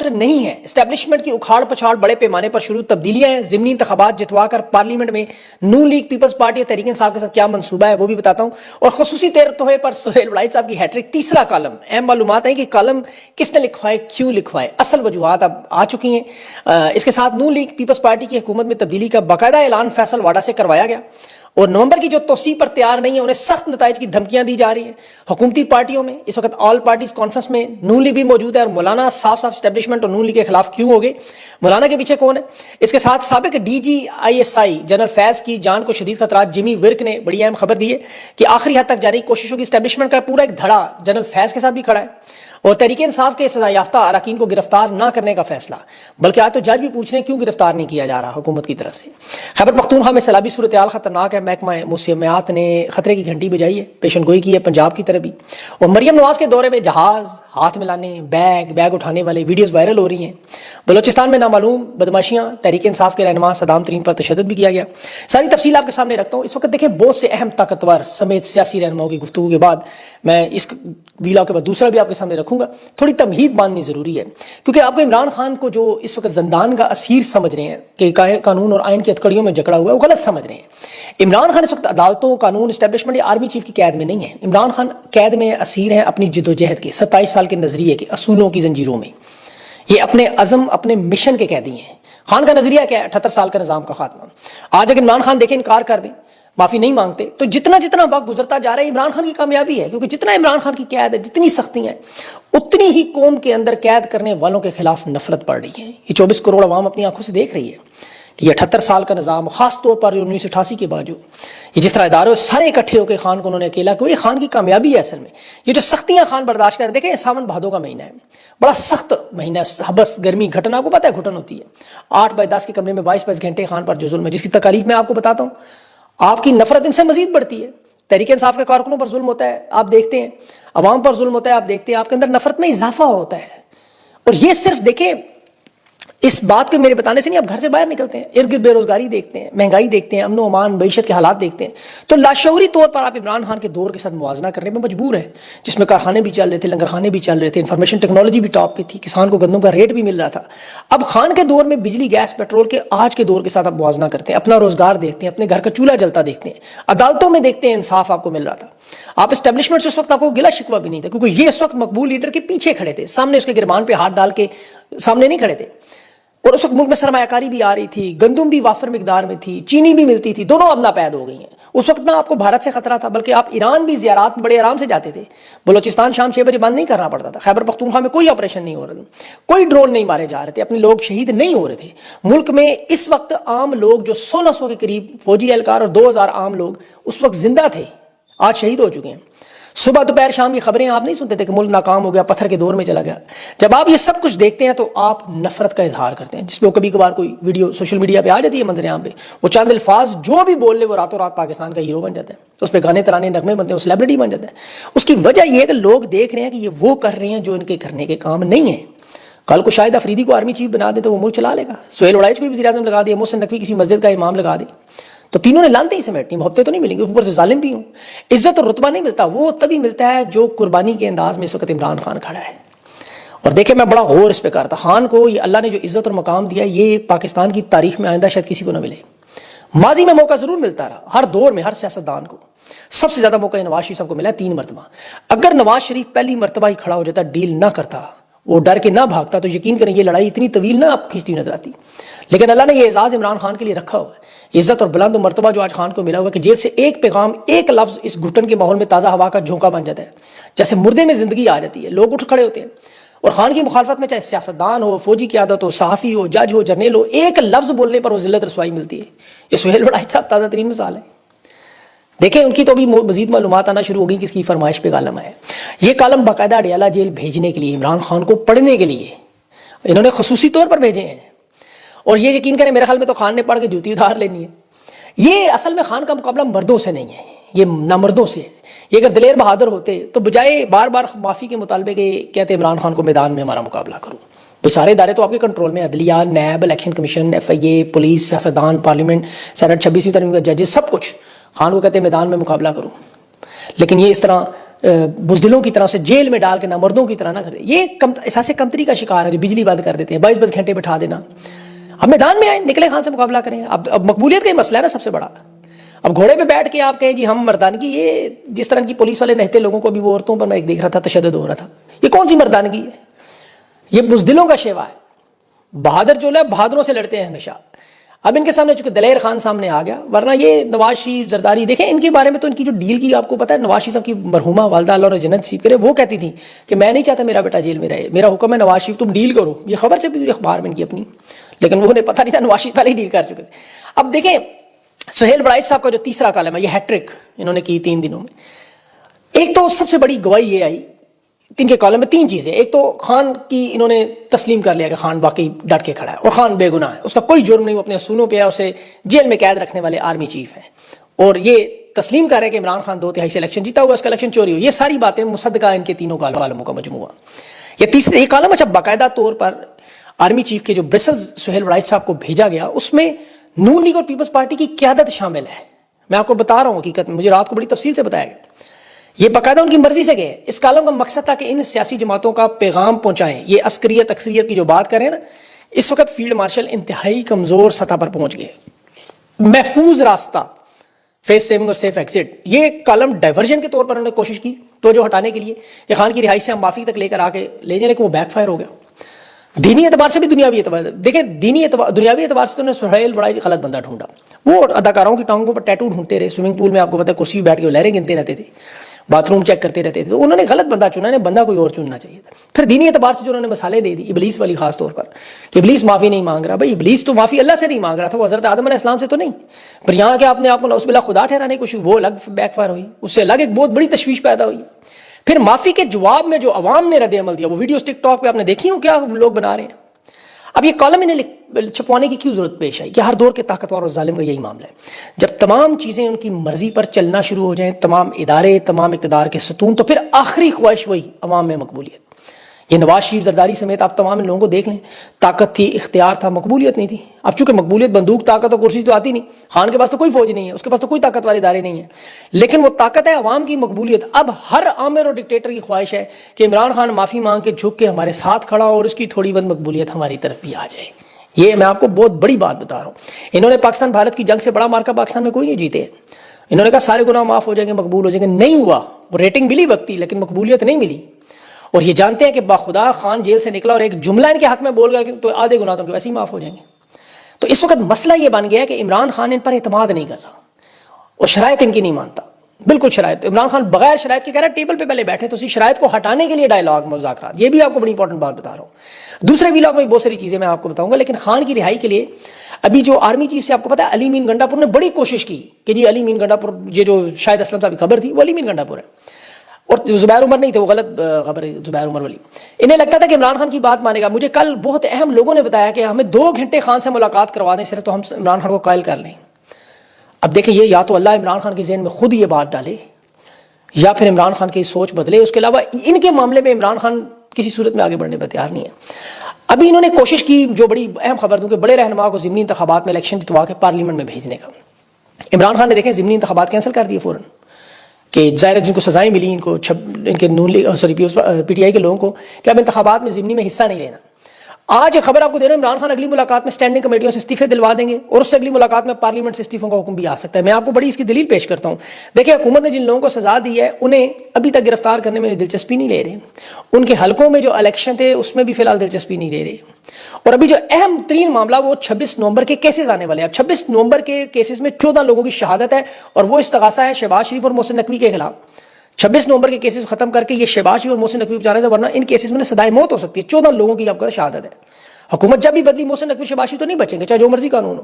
لوکتنتر نہیں ہے. اسٹیبلشمنٹ کی اکھاڑ پچھاڑ بڑے پیمانے پر شروع, تبدیلیاں ہیں, ضمنی انتخابات جتوا کر پارلیمنٹ میں نون لیگ پیپلز پارٹی اور تحریک انصاف کے ساتھ کیا منصوبہ ہے وہ بھی بتاتا ہوں, اور خصوصی تحفے پر سہیل وڑائی صاحب کی ہیٹرک. تیسرا کالم, اہم معلومات ہیں کہ کالم کس نے لکھوائے, کیوں لکھوائے, اصل وجوہات اب آ چکی ہیں. اس کے ساتھ نون لیگ پیپلز پارٹی کی حکومت میں تبدیلی کا باقاعدہ اعلان فیصل واڈا سے کروایا گیا, اور نومبر کی جو توسیع پر تیار نہیں ہے انہیں سخت نتائج کی دھمکیاں دی جا رہی ہیں. حکومتی پارٹیوں میں اس وقت آل پارٹیز کانفرنس میں نون لیگ بھی موجود ہے, اور مولانا صاف اسٹیبلشمنٹ اور نون لیگ کے خلاف کیوں ہو گئے, مولانا کے پیچھے کون ہے. اس کے ساتھ سابق D G I S I general Faiz کی جان کو شدید خطرات. جمی ورک نے بڑی اہم خبر دی ہے کہ آخری حد تک جاری کوششوں کی اسٹیبلشمنٹ کا پورا ایک دھڑا جنرل فیض کے ساتھ بھی کھڑا ہے, اور تحریک انصاف کے سزا یافتہ اراکین کو گرفتار نہ کرنے کا فیصلہ, بلکہ آج تو جج بھی پوچھ رہے ہیں کیوں گرفتار نہیں کیا جا رہا حکومت کی طرف سے. خیبر پختونخوا میں سیلابی صورتحال خطرناک ہے, محکمہ موسمیات نے خطرے کی گھنٹی بجائی ہے, پیشن گوئی کی ہے پنجاب کی طرف بھی. اور مریم نواز کے دورے میں جہاز ہاتھ ملانے, بیگ اٹھانے والے ویڈیوز وائرل ہو رہی ہیں. بلوچستان میں نامعلوم بدماشیاں, تحریک انصاف کے رہنما صدام ترین پر تشدد بھی کیا گیا. ساری تفصیل آپ کے سامنے رکھتا ہوں. اس وقت دیکھیں بہت سے اہم طاقتور سمیت سیاسی رہنماؤں کی گفتگو کے بعد میں اس ویلا کے بعد دوسرا بھی آپ کے سامنے رکھوں گا. تھوڑی تمہید باندھنی ضروری ہے, کیونکہ آپ کو عمران خان کو جو اس وقت زندان کا اسیر سمجھ رہے ہیں کہ قانون اور آئین کی ہتھکڑیوں میں جکڑا ہوا ہے, وہ غلط سمجھ رہے ہیں. عمران خان اس وقت عدالتوں, قانون, اسٹیبلشمنٹ یا آرمی چیف کی قید میں نہیں ہے. عمران خان قید میں اسیر ہیں اپنی جدوجہد کے, 27 سال کے نظریے کے, اصولوں کی زنجیروں میں. یہ اپنے عزم, اپنے مشن کے قیدی ہیں. خان کا نظریہ کیا ہے؟ 78 سال کا نظام کا خاتمہ. آج اگر عمران خان دیکھیں انکار کر دیں, معافی نہیں مانگتے, تو جتنا وقت گزرتا جا رہا ہے عمران خان کی کامیابی ہے, کیونکہ جتنا عمران خان کی قید ہے, جتنی سختی ہیں, اتنی ہی قوم کے اندر قید کرنے والوں کے خلاف نفرت پڑ رہی ہے. یہ 24 کروڑ عوام اپنی آنکھوں سے دیکھ رہی ہے کہ یہ 78 سال کا نظام, خاص طور پر 1988 کے بعد جو یہ جس طرح اداروں سارے اکٹھے ہو کے خان کو انہوں نے اکیلا, کوئی خان کی کامیابی ہے اصل میں. یہ جو سختیاں خان برداشت کر, دیکھیں ساون بھادو کا مہینہ ہے, بڑا سخت مہینہ ہے, حبس, گرمی, گھٹن, آپ کو پتہ ہے گھٹن ہوتی ہے. 8x10 کے کمرے میں 22 گھنٹے خان پر جو ظلم ہے, جس کی تکالیف میں آپ کو بتاتا ہوں, آپ کی نفرت ان سے مزید بڑھتی ہے. تحریک انصاف کے کارکنوں پر ظلم ہوتا ہے, آپ دیکھتے ہیں, عوام پر ظلم ہوتا ہے, آپ دیکھتے ہیں, آپ کے اندر نفرت میں اضافہ ہوتا ہے. اور یہ صرف دیکھیں اس بات کے میرے بتانے سے نہیں, آپ گھر سے باہر نکلتے ہیں, ارد گرد بے روزگاری دیکھتے ہیں, مہنگائی دیکھتے ہیں, امن و امان, معیشت کے حالات دیکھتے ہیں, تو لاشعوری طور پر آپ عمران خان کے دور کے ساتھ موازنہ کرنے میں مجبور ہیں, جس میں کارخانے بھی چل رہے تھے, لنگر خانے بھی چل رہے تھے, انفارمیشن ٹیکنالوجی بھی ٹاپ پہ تھی, کسان کو گندم کا ریٹ بھی مل رہا تھا. اب خان کے دور میں بجلی, گیس, پیٹرول کے آج کے دور کے ساتھ آپ موازنہ کرتے ہیں, اپنا روزگار دیکھتے ہیں, اپنے گھر کا چولہا جلتا دیکھتے ہیں, عدالتوں میں دیکھتے ہیں انصاف آپ کو مل رہا تھا. آپ اسٹیبلشمنٹ سے اس وقت آپ کو گلا شکوہ بھی نہیں تھا, کیونکہ یہ اس وقت مقبول لیڈر کے پیچھے کھڑے تھے, سامنے اس کے گربان پہ ہاتھ ڈال کے سامنے نہیں کھڑے تھے. اور اس وقت ملک میں سرمایہ کاری بھی آ رہی تھی, گندم بھی وافر مقدار میں تھی, چینی بھی ملتی تھی, دونوں اب ناپید ہو گئی ہیں. اس وقت نہ آپ کو بھارت سے خطرہ تھا, بلکہ آپ ایران بھی زیارات بڑے آرام سے جاتے تھے. بلوچستان شام 6 بجے بند نہیں کرنا پڑتا تھا. خیبر پختونخوا میں کوئی آپریشن نہیں ہو رہا تھا, کوئی ڈرون نہیں مارے جا رہے تھے, اپنے لوگ شہید نہیں ہو رہے تھے. ملک میں اس وقت عام لوگ جو 1600 کے قریب فوجی اہلکار اور 2000 عام لوگ اس وقت زندہ تھے, آج شہید ہو چکے ہیں. صبح دوپہر شام کی خبریں آپ نہیں سنتے تھے کہ ملک ناکام ہو گیا, پتھر کے دور میں چلا گیا. جب آپ یہ سب کچھ دیکھتے ہیں تو آپ نفرت کا اظہار کرتے ہیں, جس پہ وہ کبھی کبھار کوئی ویڈیو سوشل میڈیا پہ آ جاتی ہے منظر عام پہ, وہ چند الفاظ جو بھی بول لے وہ راتوں رات پاکستان کا ہیرو بن جاتا ہے, اس پہ گانے ترانے نغمے بنتے ہیں, وہ سیلیبریٹی بن جاتا ہے. اس کی وجہ یہ ہے کہ لوگ دیکھ رہے ہیں کہ یہ وہ کر رہے ہیں جو ان کے کرنے کے کام نہیں ہیں. کل کو شاہد افریدی کو آرمی چیف بنا دے تو وہ ملک چلا لے گا, سہیل وڑائی کو بھی وزیر اعظم لگا دے, محسن نقوی کسی مسجد کا امام لگا دے, تو تینوں نے لانتے ہی سمیٹنی, محبتیں تو نہیں ملیں گی, اوپر سے ظالم بھی ہوں. عزت اور رتبہ نہیں ملتا, وہ تبھی ملتا ہے جو قربانی کے انداز میں اس وقت عمران خان کھڑا ہے. اور دیکھیں میں بڑا غور اس پہ کرتا, خان کو یہ اللہ نے جو عزت اور مقام دیا, یہ پاکستان کی تاریخ میں آئندہ شاید کسی کو نہ ملے. ماضی میں موقع ضرور ملتا رہا, ہر دور میں ہر سیاستدان کو. سب سے زیادہ موقع نواز شریف صاحب کو ملا ہے 3 مرتبہ. اگر نواز شریف پہلی مرتبہ ہی کھڑا ہو جاتا, ڈیل نہ کرتا, وہ ڈر کے نہ بھاگتا, تو یقین کریں یہ لڑائی اتنی طویل نہ آپ کو کھینچتی نظر آتی. لیکن اللہ نے یہ اعزاز عمران خان کے لیے رکھا ہوا ہے, عزت اور بلند و مرتبہ جو آج خان کو ملا ہوا ہے, کہ جیل سے ایک پیغام, ایک لفظ اس گھٹن کے ماحول میں تازہ ہوا کا جھونکا بن جاتا ہے, جیسے مردے میں زندگی آ جاتی ہے, لوگ اٹھ کھڑے ہوتے ہیں. اور خان کی مخالفت میں چاہے سیاستدان ہو, فوجی قیادت ہو, صحافی ہو, جج ہو, جرنیل ہو, ایک لفظ بولنے پر وہ ذلت رسوائی ملتی ہے. یہ سہیل وڑائی صاحب تازہ ترین مثال ہے. دیکھیں ان کی تو بھی مزید معلومات آنا شروع ہو گئی, کس کی فرمائش پہ کالم آیا. یہ کالم باقاعدہ اڈیالہ جیل بھیجنے کے لیے, عمران خان کو پڑھنے کے لیے انہوں نے خصوصی طور پر بھیجے ہیں. اور یہ یقین کریں میرے خیال میں تو خان نے پڑھ کے جوتی ادھار لینی ہے. یہ اصل میں خان کا مقابلہ مردوں سے نہیں ہے, یہ نامردوں سے ہے. یہ اگر دلیر بہادر ہوتے تو بجائے بار بار معافی کے مطالبے کے کہتے عمران خان کو میدان میں ہمارا مقابلہ کرو. تو سارے ادارے تو آپ کے کنٹرول میں, عدلیہ, NAB, election commission, FIA, police, سیاستدان, پارلیمنٹ, سینٹ, 26ویں ترمیم کا ججز, سب کچھ. خان کو کہتے ہیں میدان میں مقابلہ کرو. لیکن یہ اس طرح بزدلوں کی طرح سے جیل میں ڈال کے نہ مردوں کی طرح نہ کرے. یہ احساس کمتری کا شکار ہے جو بجلی بند کر دیتے ہیں, 22 گھنٹے بٹھا دینا. اب میدان میں آئیں, نکلے خان سے مقابلہ کریں. اب مقبولیت کا یہ مسئلہ ہے نا سب سے بڑا. اب گھوڑے پہ بیٹھ کے آپ کہیں جی ہم مردانگی, یہ جس طرح کی پولیس والے نہتے لوگوں کو بھی وہ عورتوں پر میں ایک دیکھ رہا تھا تشدد ہو رہا تھا, یہ کون سی مردانگی ہے؟ یہ بزدلوں کا شیوا ہے. بہادر جو ہے بہادروں سے لڑتے ہیں ہمیشہ. اب ان کے سامنے چونکہ دلیر خان سامنے آ گیا, ورنہ یہ نواز شریف زرداری دیکھیں ان کے بارے میں تو ان کی جو ڈیل کی آپ کو پتہ ہے, نواز شریف صاحب کی مرحومہ والدہ اللہ اور جنت نصیب کرے, وہ کہتی تھی کہ میں نہیں چاہتا میرا بیٹا جیل میں رہے, میرا حکم ہے نواز شریف تم ڈیل کرو. یہ خبر سے بھی اخبار میں ان کی اپنی, لیکن وہ پتہ نہیں تھا نواز شریف پہلے ہی ڈیل کر چکے تھے. اب دیکھیں سہیل وڑائچ صاحب کا جو تیسرا کالم ہے, یہ ہیٹرک انہوں نے کی 3 دنوں میں. ایک تو سب سے بڑی گواہی یہ آئی ان کے کالم میں 3 چیزیں. ایک تو خان کی انہوں نے تسلیم کر لیا کہ خان واقعی ڈٹ کے کھڑا ہے اور خان بے گناہ ہے, اس کا کوئی جرم نہیں, وہ اپنے اصولوں پہ ہے, اسے جیل میں قید رکھنے والے آرمی چیف ہیں. اور یہ تسلیم کر رہے کہ عمران خان 2/3 سے الیکشن جیتا ہوا, اس کا الیکشن چوری ہوئی. یہ ساری باتیں مصدقہ ان کے تینوں کالموں کا مجموعہ. یہ تیسرے یہ کالم اچھا باقاعدہ طور پر آرمی چیف کے جو برسلز سہیل وڑائچ صاحب کو بھیجا گیا, اس میں نون لیگ اور پیپلز پارٹی کی قیادت شامل ہے. میں آپ کو بتا رہا ہوں حقیقت میں, مجھے رات کو بڑی تفصیل سے بتایا گیا. یہ باقاعدہ ان کی مرضی سے گئے. اس کالم کا مقصد تھا کہ ان سیاسی جماعتوں کا پیغام پہنچائیں. یہ عسکریت اکثریت کی جو بات کریں نا, اس وقت فیلڈ مارشل انتہائی کمزور سطح پر پہنچ گئے. محفوظ راستہ, فیس سیونگ اور سیف ایگزٹ, یہ کالم ڈائیورژن کے طور پر انہوں نے کوشش کی توجہ ہٹانے کے لیے کہ خان کی رہائی سے ہم معافی تک لے کر آ کے لے جائیں, لیکن وہ بیک فائر ہو گیا. دینی اعتبار سے بھی دنیاوی اعتبار سے دیکھیں, دنیاوی اعتبار سے تو انہوں نے سہیل وڑائچ غلط بندہ ڈھونڈا. وہ اداکاروں کی ٹانگوں پر ٹیٹو ڈھونڈتے رہے, سوئمنگ پول میں آپ کو پتہ ہے کرسی بیٹھ کے لہریں گنتے رہتے تھے, باتھ روم چیک کرتے رہتے تھے. تو انہوں نے غلط بندہ چنا, نے بندہ کوئی اور چننا چاہیے تھا. پھر دینی اعتبار سے جو انہوں نے مسالے دے دی, ابلیس والی خاص طور پر, کہ ابلیس معافی نہیں مانگ رہا. بھائی ابلیس تو معافی اللہ سے نہیں مانگ رہا تھا, وہ حضرت آدم علیہ السلام سے تو نہیں. پھر یہاں کہ آپ نے آپ کو نعوذ باللہ خدا ٹھہرانے کی کوشش, وہ الگ بیک فائر ہوئی, اس سے الگ ایک بہت بڑی تشویش پیدا ہوئی. پھر معافی کے جواب میں جو عوام نے رد عمل دیا, وہ ویڈیوز ٹک ٹاک پہ آپ نے دیکھی ہوں کیا لوگ بنا رہے ہیں. اب یہ کالم انہیں چھپوانے کی کیوں ضرورت پیش آئی؟ کہ ہر دور کے طاقتور اور ظالم کا یہی معاملہ ہے. جب تمام چیزیں ان کی مرضی پر چلنا شروع ہو جائیں, تمام ادارے, تمام اقتدار کے ستون, تو پھر آخری خواہش وہی عوام میں مقبولیت. یہ نواز شریف زرداری سمیت آپ تمام ان لوگوں کو دیکھ لیں, طاقت تھی, اختیار تھا, مقبولیت نہیں تھی. اب چونکہ مقبولیت بندوق, طاقت اور کرسی تو آتی نہیں. خان کے پاس تو کوئی فوج نہیں ہے, اس کے پاس تو کوئی طاقت والے ادارے نہیں ہیں, لیکن وہ طاقت ہے عوام کی مقبولیت. اب ہر آمر اور ڈکٹیٹر کی خواہش ہے کہ عمران خان معافی مانگ کے جھک کے ہمارے ساتھ کھڑا ہو اور اس کی تھوڑی بند مقبولیت ہماری طرف بھی آ جائے. یہ میں آپ کو بہت بڑی بات بتا رہا ہوں. انہوں نے پاکستان بھارت کی جنگ سے بڑا مارکا پاکستان میں کوئی نہیں جیتے. انہوں نے کہا سارے گناہ معاف ہو جائیں گے, مقبول ہو جائیں گے. نہیں ہوا. وہ ریٹنگ ملی وقتی, لیکن مقبولیت نہیں ملی. اور یہ جانتے ہیں کہ باخدا خان جیل سے نکلا اور ایک جملہ ان کے حق میں بول گیا تو آدھے گناہ تو ویسے ہی معاف ہو جائیں گے. تو اس وقت مسئلہ یہ بن گیا کہ عمران خان ان پر اعتماد نہیں کر رہا اور شرائط ان کی نہیں مانتا. بالکل شرائط, عمران خان بغیر شرائط کے کہہ رہا ہے ٹیبل پہ پہلے بیٹھے, تو اسی شرائط کو ہٹانے کے لیے ڈائلاگ مذاکرات. یہ بھی آپ کو بڑی انپورٹنٹ بات بتا رہا ہوں. دوسرے ویلاگ میں بہت ساری چیزیں میں آپ کو بتاؤں گا, لیکن خان کی رہائی کے لیے ابھی جو آرمی چیف سے آپ کو پتا ہے علی مین گنڈا پور نے بڑی کوشش کی کہ جی علی مین گنڈا پور, یہ جو شاہد اسلم صاحب کی خبر تھی وہ علی مین گنڈا پور ہے, اور زبیر عمر نہیں تھے, وہ غلط خبر ہے زبیر عمر والی. انہیں لگتا تھا کہ عمران خان کی بات مانے گا. مجھے کل بہت اہم لوگوں نے بتایا کہ ہمیں 2 گھنٹے خان سے ملاقات کروا دیں صرف, تو ہم عمران خان کو قائل کر لیں. اب دیکھیں یہ یا تو اللہ عمران خان کے ذہن میں خود یہ بات ڈالے یا پھر عمران خان کی سوچ بدلے. اس کے علاوہ ان کے معاملے میں عمران خان کسی صورت میں آگے بڑھنے پر تیار نہیں ہے. ابھی انہوں نے کوشش کی, جو بڑی اہم خبر دوں کہ بڑے رہنما کو ضمنی انتخابات میں الیکشن جتوا کے پارلیمنٹ میں بھیجنے کا. عمران خان نے دیکھیں ضمنی انتخابات کینسل کر دیے فوراً, کہ ظاہر جن کو سزائیں ملی ان کو ان کے نون لیگ پی ٹی آئی کے لوگوں کو کہ اب انتخابات میں ضمنی میں حصہ نہیں لینا. آج خبر آپ کو دے رہے ہیں عمران خان اگلی ملاقات میں اسٹینڈنگ کمیٹیوں سے استعفے دلوا دیں گے, اور اس سے اگلی ملاقات میں پارلیمنٹ سے استعفوں کا حکم بھی آ سکتا ہے. میں آپ کو بڑی اس کی دلیل پیش کرتا ہوں. دیکھیں حکومت نے جن لوگوں کو سزا دی ہے انہیں ابھی تک گرفتار کرنے میں دلچسپی نہیں لے رہے. ان کے حلقوں میں جو الیکشن تھے اس میں بھی فی الحال دلچسپی نہیں لے رہے. اور ابھی جو اہم ترین معاملہ وہ 26 نومبر کے کیسز آنے والے ہیں. اب 26 نومبر کے کیسز میں 14 لوگوں کی شہادت ہے, اور وہ استغاثہ ہے شہباز شریف اور محسن نقوی کے خلاف. 26 نومبر کے کیسز ختم کر کے یہ شہباز شریف اور محسن نقوی کو جانا تھا, ورنہ ان کیسز میں سزائے موت ہو سکتی ہے. 14 لوگوں کی آپ کو شہادت ہے. حکومت جب بھی بدلی محسن نقوی شہباز شریف تو نہیں بچیں گے, چاہے جو مرضی قانون ہو.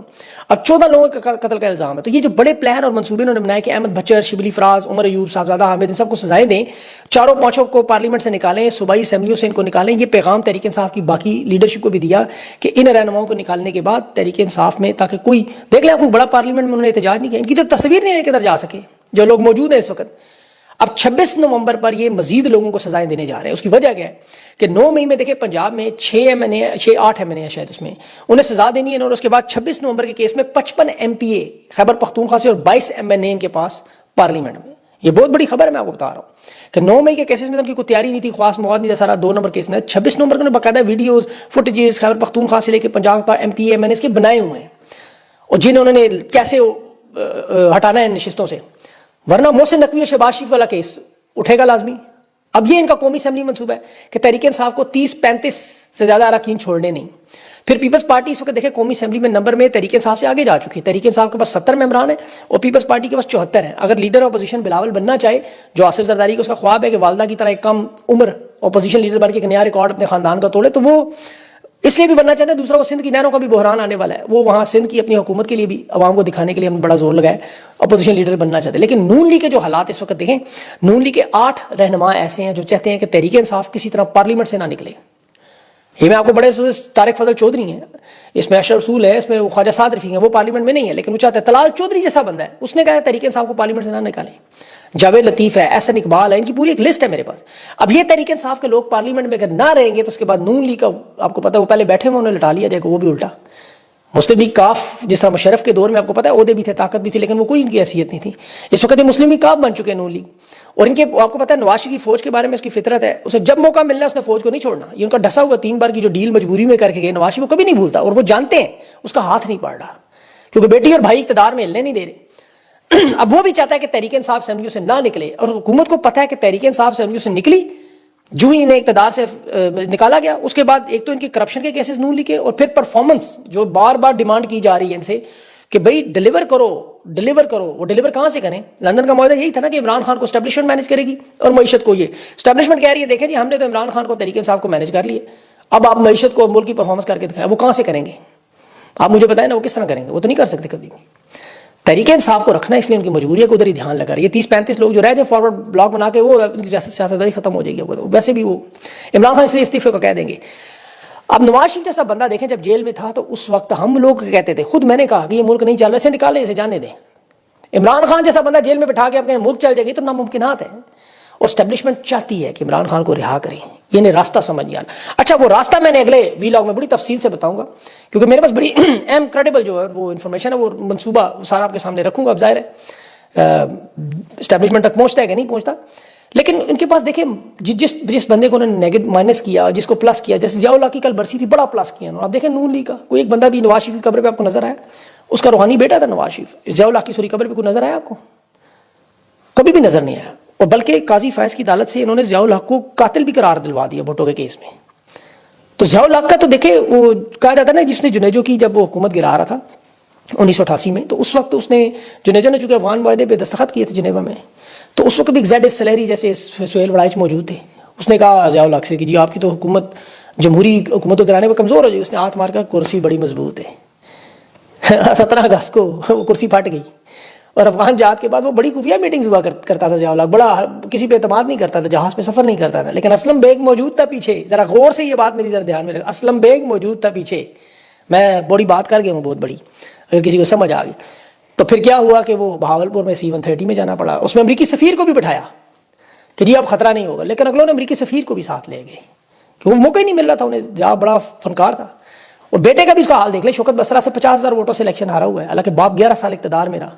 اب 14 لوگوں کا قتل کا الزام ہے. تو یہ جو بڑے پلان اور منصوبے انہوں نے بنائے کہ احمد بچر, شبلی فراز, عمر ایوب, صاحبزادہ حامد, ان سب کو سزائیں دیں, 4-5 کو پارلیمنٹ سے نکالیں, صوبائی اسمبلیوں سے ان کو نکالیں. یہ پیغام تحریک انصاف کی باقی لیڈرشپ کو بھی دیا کہ ان رہنماؤں کو نکالنے کے بعد تحریک انصاف میں, تاکہ کوئی دیکھ لیں, کوئی بڑا پارلیمنٹ میں انہوں نے احتجاج نہیں کیا. ان کی تو تصویر نہیں ہے کدھر جا سکے جو لوگ موجود ہیں اس وقت. اب 26 نومبر پر یہ مزید لوگوں کو سزائیں دینے جا رہے ہیں. اس کی وجہ کیا ہے کہ 9 مئی میں دیکھیں پنجاب میں 6-8 ایم این اے شاید اس میں انہیں سزا دینی ہے, اور اس کے بعد 26 نومبر کے کیس میں 55 ایم پی اے خیبر پختونخوا سے اور 22 ایم این اے ان کے پاس پارلیمنٹ میں. یہ بہت بڑی خبر ہے، میں آپ کو بتا رہا ہوں کہ 9 مئی کے کیسز میں تو ان کی کوئی تیاری نہیں تھی، خاص مواد نہیں تھا، سارا 2 نمبر کیس میں 26 نمبر کے باقاعدہ ویڈیوز فوٹیجز خیبر پختونخوا سے لے کے پنجاب کا MP MN اس کے بنائے ہوئے ہیں، اور جنہوں نے کیسے ہٹانا ہے نشستوں سے، ورنہ محسن نقوی شہباز شریف والا کیس اٹھے گا لازمی۔ اب یہ ان کا قومی اسمبلی منصوبہ ہے کہ تحریک انصاف کو 30-35 سے زیادہ اراکین چھوڑنے نہیں۔ پھر پیپلز پارٹی اس وقت دیکھیں قومی اسمبلی میں نمبر میں تحریک انصاف سے آگے جا چکی ہے، تحریک انصاف کے پاس 70 ممبران ہیں اور پیپلز پارٹی کے پاس 74 ہیں۔ اگر لیڈر اپوزیشن بلاول بننا چاہے، جو آصف زرداری کا اس کا خواب ہے کہ والدہ کی طرح ایک کم عمر اپوزیشن لیڈر بن کے ایک نیا ریکارڈ اپنے خاندان کا توڑے، تو وہ اس لیے بھی بننا چاہتے ہیں۔ دوسرا، وہ سندھ کی نہروں کا بھی بحران آنے والا ہے، وہ وہاں سندھ کی اپنی حکومت کے لیے بھی عوام کو دکھانے کے لیے ہم نے بڑا زور لگایا، اپوزیشن لیڈر بننا چاہتے ہیں۔ لیکن نون لیگ کے جو حالات اس وقت دیکھیں، نون لیگ کے 8 رہنما ایسے ہیں جو چاہتے ہیں کہ تحریک انصاف کسی طرح پارلیمنٹ سے نہ نکلے۔ یہ میں آپ کو بڑے طارق فضل چودھری ہیں، اس میں اشرف رسول ہے، اس میں خواجہ سعد رفیق ہیں، وہ پارلیمنٹ میں نہیں ہے لیکن وہ چاہتے ہیں۔ طلال چودھری جیسا بندہ ہے، اس نے کہا ہے تحریک انصاف کو پارلیمنٹ سے نہ نکالیں۔ جاوید لطیف ہے، احسن اقبال ہے، ان کی پوری ایک لسٹ ہے میرے پاس۔ اب یہ تحریک انصاف کے لوگ پارلیمنٹ میں اگر نہ رہیں گے تو اس کے بعد نون لیگ کا آپ کو پتہ ہے وہ پہلے بیٹھے ہوئے انہیں لٹا لیا جائے گا، وہ بھی الٹا۔ مسلم لیگ کاف جس طرح مشرف کے دور میں آپ کو پتہ ہے عہدے بھی تھے، طاقت بھی تھی، لیکن وہ کوئی ان کی حیثیت نہیں تھی۔ اس وقت یہ مسلم لیگ کاف بن چکے ہیں نون لیگ، اور ان کے آپ کو پتہ ہے نواز شریف کی فوج کے بارے میں اس کی فطرت ہے، اسے جب موقع ملنا ہے اس نے فوج کو نہیں چھوڑنا۔ یہ ان کا ڈسا ہوا 3 بار کی جو ڈیل مجبوری میں کر کے گئے، نواز شریف کو کبھی نہیں بھولتا، اور وہ جانتے ہیں اس کا ہاتھ نہیں پڑ رہا کیونکہ بیٹی اور بھائی اقتدار میں ہلنے نہیں دے رہے۔ اب وہ بھی چاہتا ہے کہ تحریک انصاف اسمبلیوں سے نہ نکلے، اور حکومت کو پتہ ہے کہ تحریک انصاف اسمبلیوں سے نکلی، جو ہی انہیں اقتدار سے نکالا گیا، اس کے بعد ایک تو ان کی کرپشن کے کیسز نون لیگ کے، اور پھر پرفارمنس جو بار بار ڈیمانڈ کی جا رہی ہے ان سے کہ بھئی ڈیلیور کرو۔ وہ ڈیلیور کہاں سے کریں؟ لندن کا معاہدہ یہی تھا نا کہ عمران خان کو اسٹیبلشمنٹ مینیج کرے گی اور معیشت کو۔ یہ اسٹیبلشمنٹ کہہ رہی ہے دیکھیں جی ہم نے تو عمران خان کو تحریک انصاف کو مینیج کر لیے، اب آپ معیشت کو ملک کی پرفارمنس کر کے دکھائیں۔ وہ کہاں سے کریں گے؟ آپ مجھے بتائیں نا، وہ کس طرح کریں گے؟ وہ تو نہیں کر سکتے کبھی بھی۔ تحریک انصاف کو رکھنا اس لیے ان کی مجبوری ہے کہ ادھر ہی دھیان لگا رہی ہے۔ 30-35 لوگ جو رہ جائیں فارورڈ بلاک بنا کے، وہ ان کی سیاست ختم ہو جائے گی۔ ویسے بھی وہ عمران خان اس لیے استعفے کو کہہ دیں گے۔ اب نواز شریف جیسا بندہ دیکھیں جب جیل میں تھا تو اس وقت ہم لوگ کہتے تھے، خود میں نے کہا کہ یہ ملک نہیں چل رہا، اسے نکالیں، اسے جانے دیں۔ عمران خان جیسا بندہ جیل میں بٹھا کے آپ کہیں ملک چل جائے گی تو ناممکنات ہیں، اور اسٹیبلشمنٹ چاہتی ہے کہ عمران خان کو رہا کریں، یہ نے راستہ سمجھ گیا۔ اچھا وہ راستہ میں نے اگلے ویلاگ میں بڑی تفصیل سے بتاؤں گا، کیونکہ میرے پاس بڑی اہم کریڈیبل جو ہے وہ انفارمیشن ہے، وہ منصوبہ سارا آپ کے سامنے رکھوں گا۔ اب ظاہر ہے اسٹیبلشمنٹ تک پہنچتا ہے کہ نہیں پہنچتا، لیکن ان کے پاس دیکھیں جس بندے کو انہوں نے نیگیٹو مائنس کیا، جس کو پلس کیا، جیسے ضیاء اللہ کی کل برسی تھی، بڑا پلس کیا انہوں نے۔ اب دیکھیں نون لیگ کا کوئی ایک بندہ بھی نواز شریف کی قبر پہ آپ کو نظر آیا؟ اس کا روحانی بیٹا تھا نواز شریف، ضیاء اللہ کی سوری قبر پہ کوئی نظر آیا آپ کو؟ کبھی بھی نظر نہیں آیا۔ اور بلکہ قاضی فیض کی عدالت سے انہوں نے ضیاء الحق کو قاتل بھی قرار دلوا دیا بھٹو کے کیس میں۔ تو ضیاء الحق کا تو دیکھیں وہ کہا جاتا ہے نا، جس نے جنیجو کی جب وہ حکومت گرا رہا تھا 1988 میں، تو اس وقت اس نے جنیجو نے چونکہ افغان معاہدے پہ دستخط کیے تھے جنیوا میں، تو اس وقت بھی زیڈ ایس سلیری جیسے سہیل وڑائچ موجود تھے۔ اس نے کہا ضیاء الحق سے کہ جی آپ کی تو حکومت جمہوری حکومت کو گرانے میں کمزور ہو جائے۔ اس نے ہاتھ مار کر کرسی بڑی مضبوط ہے 17 اگست کو وہ کرسی پھٹ گئی۔ اور افغان جہاد کے بعد وہ بڑی خفیہ میٹنگز ہوا کرتا تھا ضیاء الحق، بڑا کسی پہ اعتماد نہیں کرتا تھا، جہاز پہ سفر نہیں کرتا تھا، لیکن اسلم بیگ موجود تھا پیچھے۔ ذرا غور سے یہ بات میری ذرا دھیان میں رکھیں، اسلم بیگ موجود تھا پیچھے۔ میں بڑی بات کر گیا ہوں بہت بڑی، اگر کسی کو سمجھ آ گئی تو پھر کیا ہوا کہ وہ بہاولپور میں C-130 میں جانا پڑا، اس میں امریکی سفیر کو بھی بٹھایا کہ جی اب خطرہ نہیں ہوگا، لیکن اگلوں نے امریکی سفیر کو بھی ساتھ لے گئے کہ وہ موقع ہی نہیں مل رہا تھا انہیں، جہاں بڑا فنکار تھا۔ اور بیٹے کا بھی اس کا حال دیکھ لیں، شوکت بسرا سے 50,000 ووٹوں سے الیکشن ہارا ہوا ہے، حالانکہ باپ 11 سال اقتدار میں رہا۔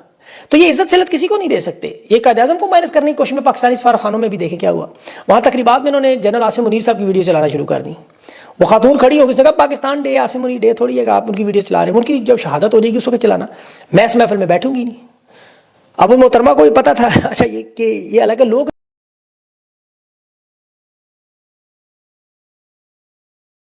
تو یہ عزت صلت کسی کو نہیں دے سکتے۔ یہ قائد اعظم کو مائنس کرنے کی کوشش میں پاکستانی سفارتخانوں میں بھی دیکھیں کیا ہوا، وہاں تقریبات میں انہوں نے جنرل عاصم منیر صاحب کی ویڈیو چلانا شروع کر دی۔ وہ خاتون کھڑی ہو گئی، جگہ پاکستان ڈے، عاصم منیر ڈے تھوڑی ہے کہ آپ ان کی ویڈیو چلا رہے ہیں، ان کی جب شہادت ہو جائے گی اس وقت چلانا، میں اس محفل میں بیٹھوں گی نہیں۔ اب ان محترمہ کو بھی پتہ تھا اچھا یہ کہ یہ حالانکہ لوگ